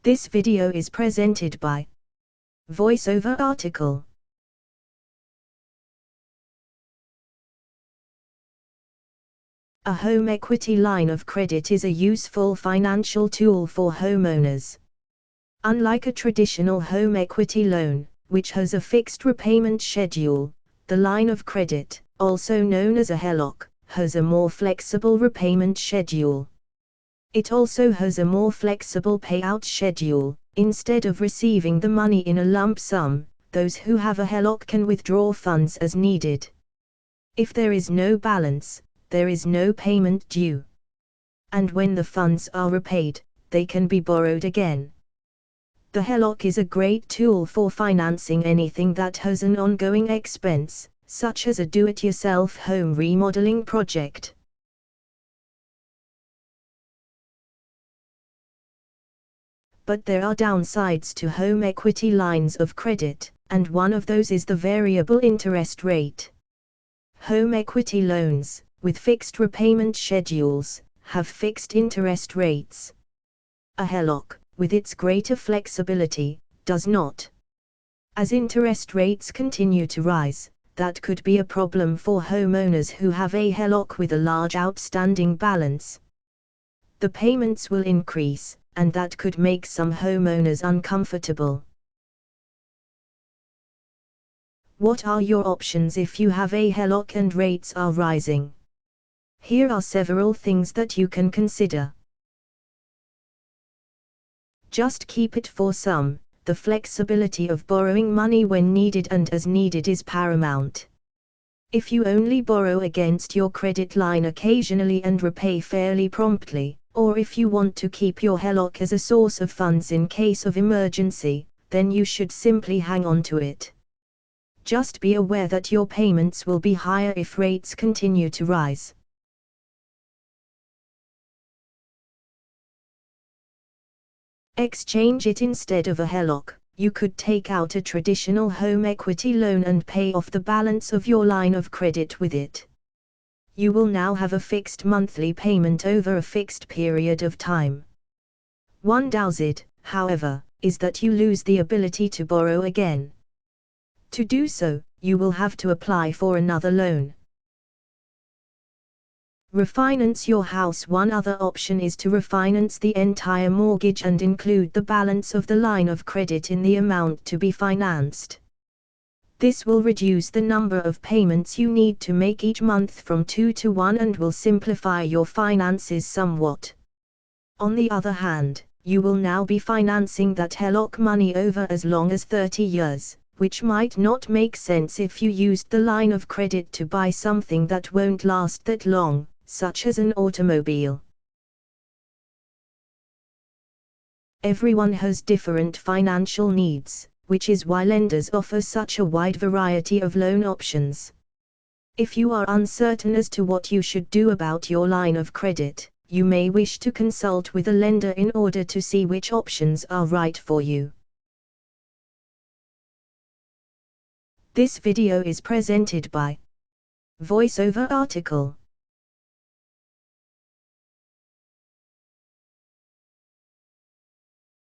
This video is presented by VoiceOver article. A home equity line of credit is a useful financial tool for homeowners. Unlike a traditional home equity loan, which has a fixed repayment schedule, the line of credit, also known as a HELOC, has a more flexible repayment schedule. It also has a more flexible payout schedule. Instead of receiving the money in a lump sum, those who have a HELOC can withdraw funds as needed. If there is no balance, there is no payment due. And when the funds are repaid, they can be borrowed again. The HELOC is a great tool for financing anything that has an ongoing expense, such as a do-it-yourself home remodeling project. But there are downsides to home equity lines of credit, and one of those is the variable interest rate. Home equity loans, with fixed repayment schedules, have fixed interest rates. A HELOC, with its greater flexibility, does not. As interest rates continue to rise, that could be a problem for homeowners who have a HELOC with a large outstanding balance. The payments will increase, and that could make some homeowners uncomfortable. What are your options if you have a HELOC and rates are rising? Here are several things that you can consider. Just keep it for some. The flexibility of borrowing money when needed and as needed is paramount. If you only borrow against your credit line occasionally and repay fairly promptly, or if you want to keep your HELOC as a source of funds in case of emergency, then you should simply hang on to it. Just be aware that your payments will be higher if rates continue to rise. Exchange it instead of a HELOC. You could take out a traditional home equity loan and pay off the balance of your line of credit with it. You will now have a fixed monthly payment over a fixed period of time. One downside, however, is that you lose the ability to borrow again. To do so, you will have to apply for another loan. Refinance your house. One other option is to refinance the entire mortgage and include the balance of the line of credit in the amount to be financed. This will reduce the number of payments you need to make each month from 2 to 1 and will simplify your finances somewhat. On the other hand, you will now be financing that HELOC money over as long as 30 years, which might not make sense if you used the line of credit to buy something that won't last that long, such as an automobile. Everyone has different financial needs, which is why lenders offer such a wide variety of loan options. If you are uncertain as to what you should do about your line of credit, you may wish to consult with a lender in order to see which options are right for you. This video is presented by VoiceOver article.